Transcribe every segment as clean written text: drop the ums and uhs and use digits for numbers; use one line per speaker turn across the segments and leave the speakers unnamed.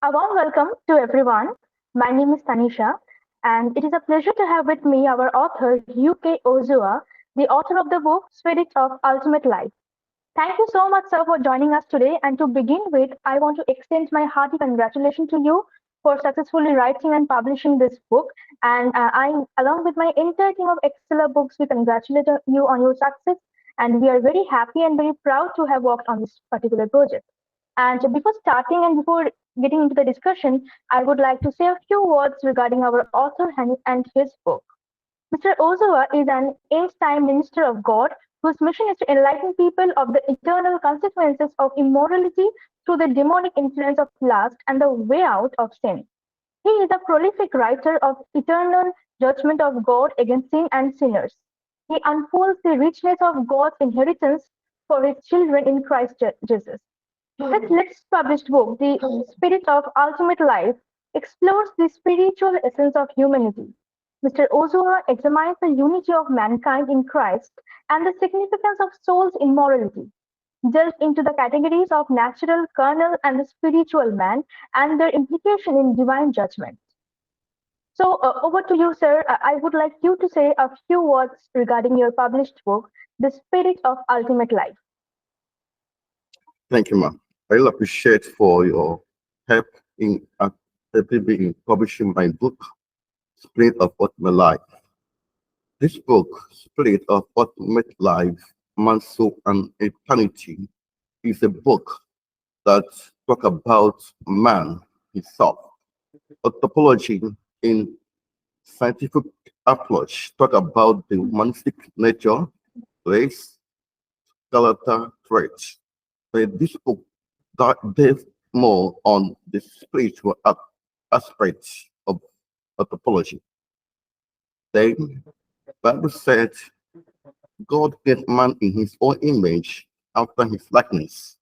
A warm welcome to everyone. My name is Tanisha, and it is a pleasure to have with me our author, UK Ozua, the author of the book Spirit of Ultimate Life. Thank you so much, sir, for joining us today. And to begin with, I want to extend my hearty congratulations to you for successfully writing and publishing this book. And along with my entire team of Excella Books, we congratulate you on your success. And we are very happy and very proud to have worked on this particular project. And before starting and before getting into the discussion, I would like to say a few words regarding our author and his book. Mr. Ozua is an end-time minister of God whose mission is to enlighten people of the eternal consequences of immorality through the demonic influence of lust and the way out of sin. He is a prolific writer of eternal judgment of God against sin and sinners. He unfolds the richness of God's inheritance for his children in Christ Jesus. His latest published book, The Spirit of Ultimate Life, explores the spiritual essence of humanity. Mr. Ozua examines the unity of mankind in Christ and the significance of soul's immorality, delves into the categories of natural, carnal, and the spiritual man and their implication in divine judgment. So, over to you, sir. I would like you to say a few words regarding your published book, The Spirit of Ultimate Life.
Thank you, ma'am. I really appreciate for your help in helping me in publishing my book, Spirit of Ultimate Life. This book, Spirit of Ultimate Life, Man's Soul and Eternity, is a book that talks about man himself. Anthropology in scientific approach talk about the humanistic nature, race, character, traits. But this book delves more on the spiritual aspects of anthropology. Then, Bible said, God made man in his own image, after his likeness.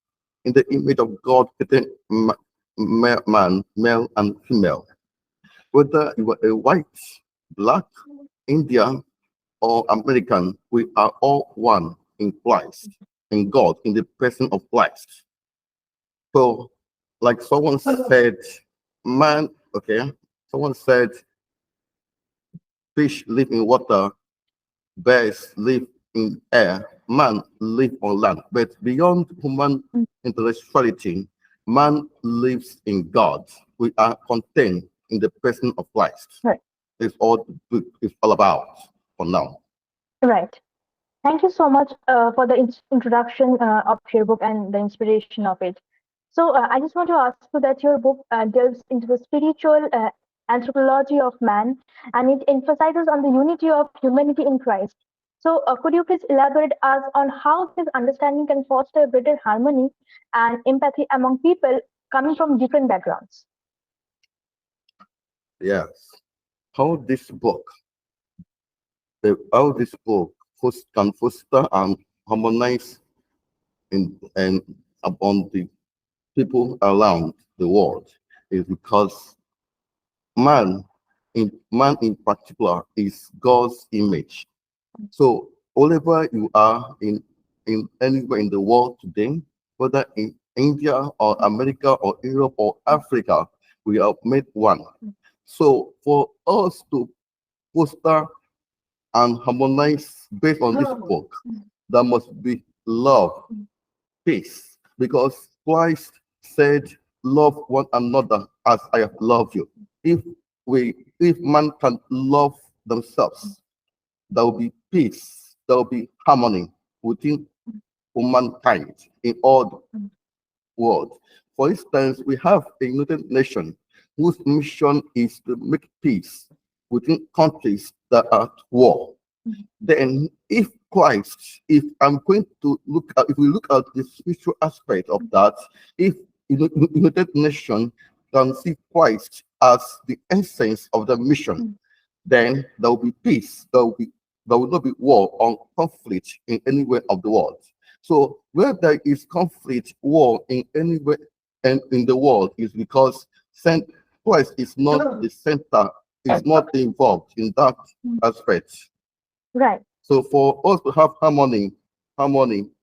In the image of God, created man, male and female. Whether you are a white, black, Indian, or American, we are all one in Christ, in God, in the person of Christ. So, like someone said, man, okay, someone said, fish live in water, birds live in air, man live on land. But beyond human intellectuality, man lives in God. We are contained in the person of Christ.
Right.
It's all the book is all about for now.
Right. Thank you so much for the introduction of your book and the inspiration of it. So, I just want to ask you that your book delves into the spiritual anthropology of man and it emphasizes on the unity of humanity in Christ. So, could you please elaborate us on how this understanding can foster greater harmony and empathy among people coming from different backgrounds?
Yes. How this book, how this book can foster and harmonize and upon the people around the world is because man in particular is God's image. So wherever you are in anywhere in the world today, whether in India or America or Europe or Africa, we are made one. So for us to foster and harmonize based on this book, there must be love, peace, because Christ said, "Love one another as I have loved you." If man can love themselves, there will be peace, there will be harmony within humankind in all the world. For instance, we have a United Nation whose mission is to make peace within countries that are at war. Then if I'm going to look at, if we look at the spiritual aspect of that, if United Nation can see Christ as the essence of the mission, then there will be peace, there will not be war or conflict in anywhere of the world. So where there is conflict, war in anywhere and in the world is because Christ is not the center, is not involved in that aspect.
Right.
So for us to have harmony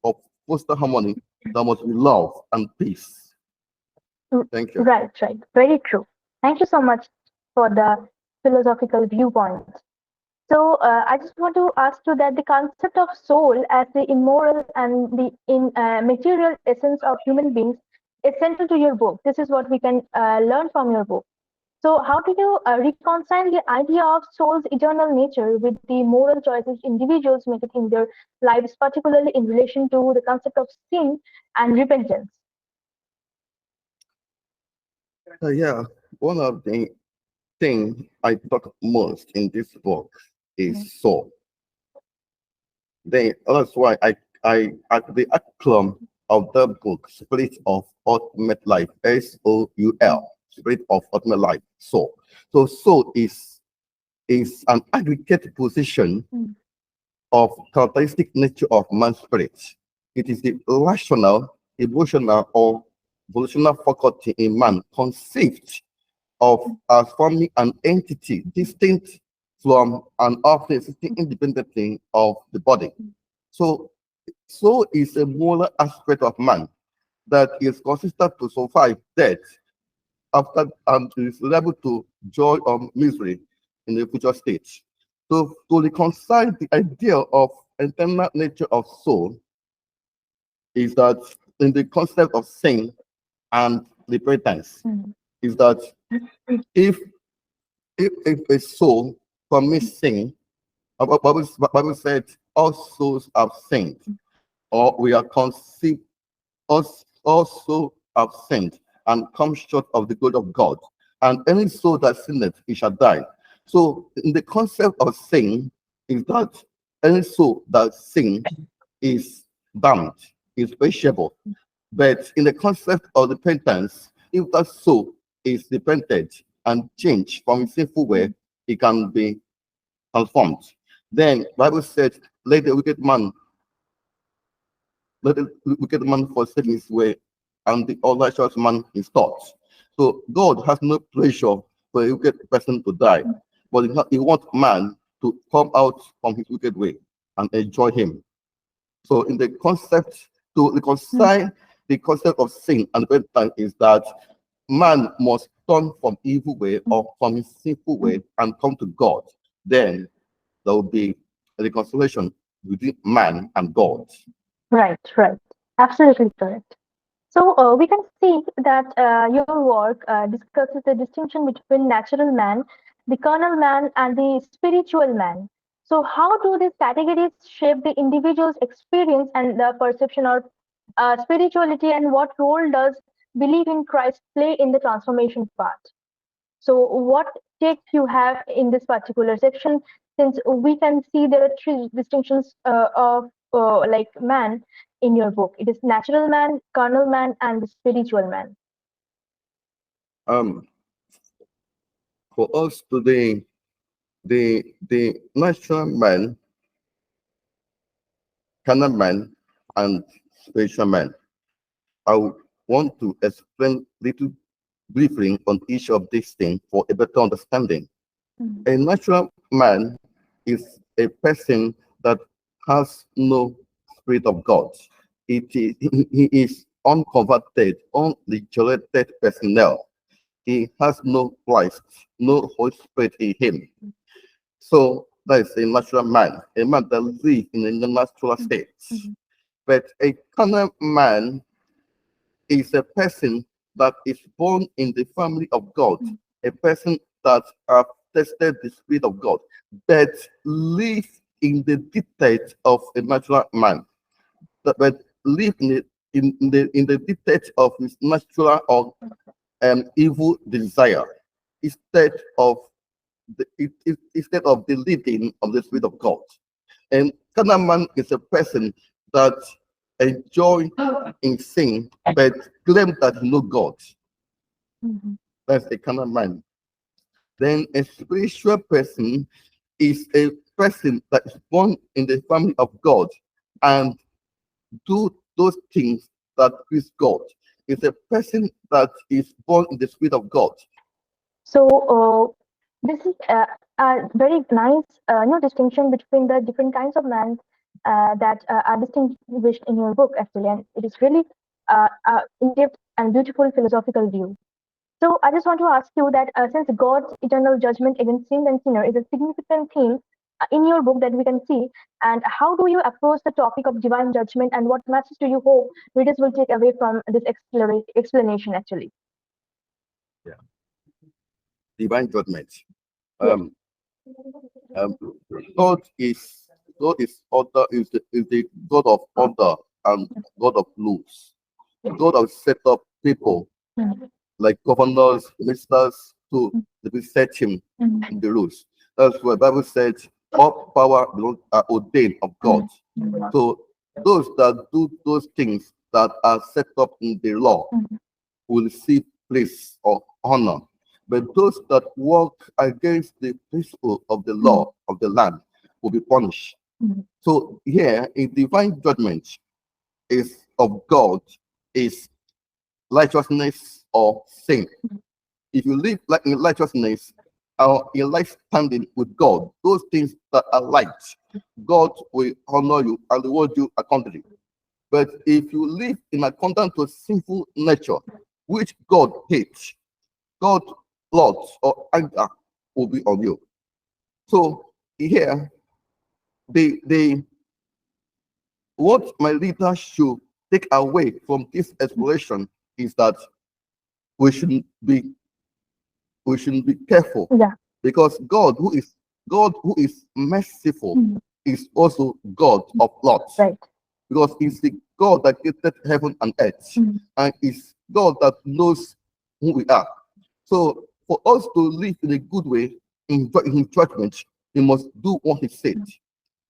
or foster harmony, there must be love and peace. Thank you.
Right, right. Very true. Thank you so much for the philosophical viewpoint. So I just want to ask you that the concept of soul as the immoral and the material essence of human beings is central to your book. This is what we can learn from your book. So how do you reconcile the idea of soul's eternal nature with the moral choices individuals make it in their lives, particularly in relation to the concept of sin and repentance?
Yeah, one of the thing I talk most in this book
Mhm.
is soul. That's why I at the outcome of the book, Spirit of Ultimate Life, SOUL, Spirit of Ultimate Life, soul. So soul is an aggregate position
Mm.
of characteristic nature of man's spirit. It is the rational, emotional, or volitional faculty in man conceived of as forming an entity distinct from and often existing independently of the body. So, soul is a moral aspect of man that is consistent to survive death after and is liable to joy or misery in the future state. So, to reconcile the idea of internal nature of soul is that in the concept of sin and repentance
Mm.
is that if if a soul commits sin, Bible said all souls have sinned, or we are conceived, us also have sinned and come short of the glory of God. And any soul that sinneth, it shall die. So in the concept of sin is that any soul that sin is damned, is perishable. But in the concept of repentance, if that soul is repented and changed from its sinful way, it can be transformed. Then Bible said, let the wicked man forsake his way, and the unrighteous man his thoughts. So God has no pleasure for a wicked person to die, but he wants man to come out from his wicked way and enjoy him. So in the concept to
Mm.
reconcile the concept of sin and repentance is that man must turn from evil way or from his sinful way and come to God. Then there will be a reconciliation between man and God.
Right, right. Absolutely correct. So we can see that your work discusses the distinction between natural man, the carnal man, and the spiritual man. So how do these categories shape the individual's experience and the perception of spirituality, and what role does belief in Christ play in the transformation part? So what take you have in this particular section, since we can see there are three distinctions of like man in your book. It is natural man, carnal man, and the spiritual man.
Um, for us today, the natural man, carnal man, and spiritual man. I would want to explain little briefly on each of these things for a better understanding.
Mhm.
A natural man is a person that has no spirit of God. He is unconverted, unregenerated personnel. He has no Christ, no Holy Spirit in him. So that is a natural man, a man that lives in a natural state.
Mhm.
But a carnal man is a person that is born in the family of God,
Mhm.
a person that have tested the spirit of God, but live in the dictate of a natural man, but live in the dictate of his natural or evil desire instead of instead of the leading of the spirit of God. And carnal man is a person that enjoy in sin, but claim that he know God.
Mhm.
That's a carnal man. Then a spiritual person is a person that is born in the family of God and do those things that please God. It's a person that is born in the spirit of God.
So this is a very nice distinction between the different kinds of man that are distinguished in your book actually, and it is really in depth and beautiful philosophical view. So I just want to ask you that since God's eternal judgment against sin and sinner is a significant theme in your book that we can see, and how do you approach the topic of divine judgment, and what message do you hope readers will take away from this explanation actually?
Yeah. Divine judgment.
Yes.
Um, um, God is order is the God of order and God of laws. God has set up people
Mm,
like governors, ministers to reset him
mm,
in the rules. That's why the Bible said all power belongs are ordained of God.
mm, mm,
So those that do those things that are set up in the law
mm,
will receive place or honor. But those that walk against the principle of the
mm,
law of the land will be punished.
mm,
So here, a divine judgment is of God is righteousness or sin. If you live like in righteousness or in life standing with God, those things that are light, God will honor you and reward you accordingly. But if you live in accordance to sinful nature, which God hates, God loves or anger will be on you. So here, they what my leader should take away from this exploration is that we shouldn't be we shouldn't be careful
yeah.
because God who is merciful
Mm,
is also God of lots
right.
because he's the God that created heaven and earth
Mm,
and is God that knows who we are. So for us to live in a good way in his judgment, we must do what he said.
mm,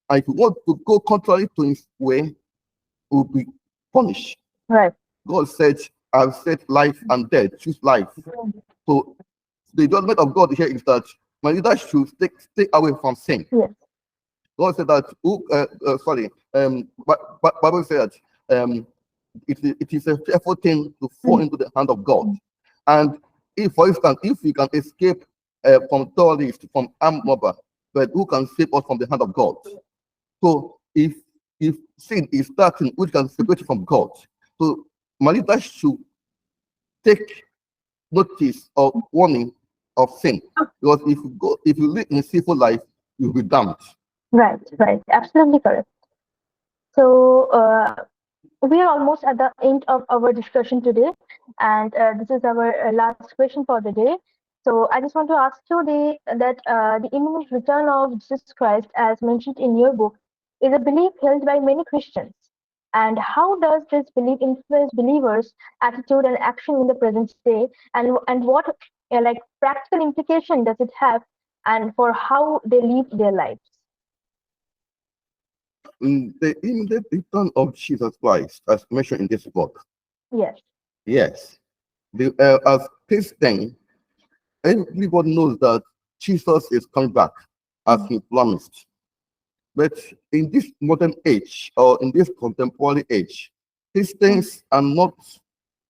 And if we want to go contrary to his way, we will be punished.
right.
God said, I've said life and death, choose life.
Mm,
So the judgment of God here is that my leader should stay away from sin.
yes.
God said that, Bible said that it is a fearful thing to fall
Mm,
into the hand of God.
mm,
And if, for instance, if we can escape from terrorists, from armed robber, but who can save us from the hand of God? So if sin is starting, which can separate you from God, so my leader should take notice or warning of sin. Because if you live in a sinful life, you'll be damned.
right. Right. Absolutely correct. So we are almost at the end of our discussion today, and this is our last question for the day. So I just want to ask you the imminent return of Jesus Christ, as mentioned in your book, is a belief held by many Christians. And how does this belief influence believers' attitude and action in the present day? And what like practical implication does it have, and for how they live their lives?
In the return of Jesus Christ, as mentioned in this book,
Yes.
yes, as Christian, everybody knows that Jesus is coming back as
Mm,
he promised. But in this modern age, or in this contemporary age,
mm,
Christians are not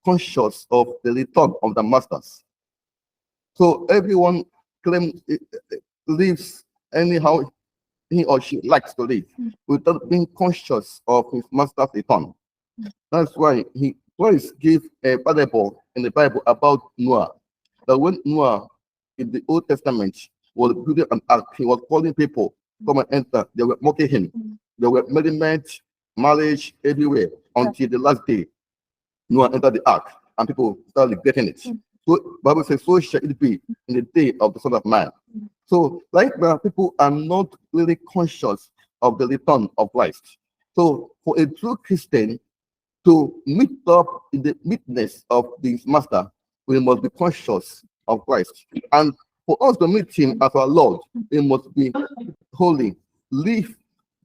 conscious of the return of the masters. So everyone claims lives anyhow he or she likes to live
mm,
without being conscious of his master's return.
mm,
That's why he twice gave a parable in the Bible about Noah. That when Noah in the Old Testament was building an ark, he was calling people come and enter. They were mocking him.
mm,
There were merriment, marriage everywhere
right.
until the last day. Noah entered the ark and people started getting it.
Mm,
So Bible says, so shall it be in the day of the Son of Man.
mm,
So like now, people are not really conscious of the return of Christ. So for a true Christian to meet up in the meekness of this master, we must be conscious of Christ. And for us to meet him as our Lord, we must be holy, live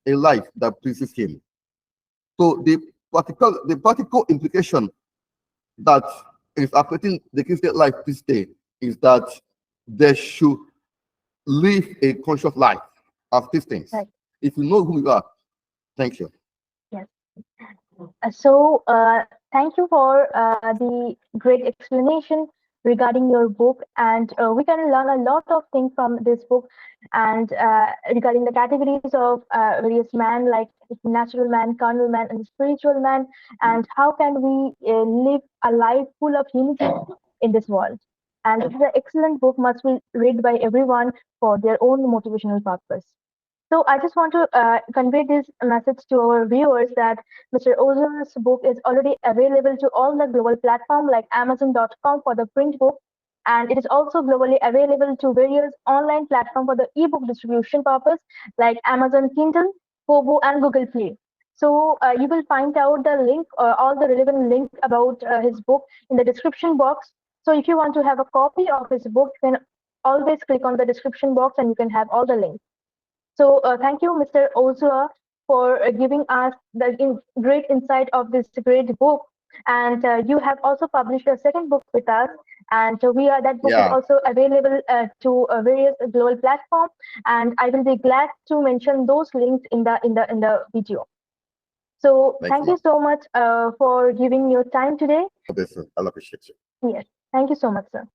a life that pleases him. So the practical implication that is affecting the Christian life this day is that they should live a conscious life as Christians.
right.
If you know who you are, thank you.
Yes. So, thank you for the great explanation regarding your book, and we can learn a lot of things from this book, and regarding the categories of various man, like natural man, carnal man, and spiritual man, and how can we live a life full of unity in this world. And it is an excellent book, must be read by everyone for their own motivational purpose. So I just want to convey this message to our viewers that Mr. Ozua's book is already available to all the global platforms like Amazon.com for the print book, and it is also globally available to various online platforms for the ebook distribution purpose like Amazon Kindle, Kobo, and Google Play. So you will find out the link, all the relevant link about his book in the description box. So if you want to have a copy of his book, you can always click on the description box and you can have all the links. So thank you, Mr. Ozua, for giving us the great insight of this great book. And you have also published a second book with us, and we are that book is
Yeah,
also available to various global platforms. And I will be glad to mention those links in the video. So
thank
thank
you,
you
ma'am.
so much for giving your time today.
Obviously, I'll appreciate you.
Yes, thank you so much, sir.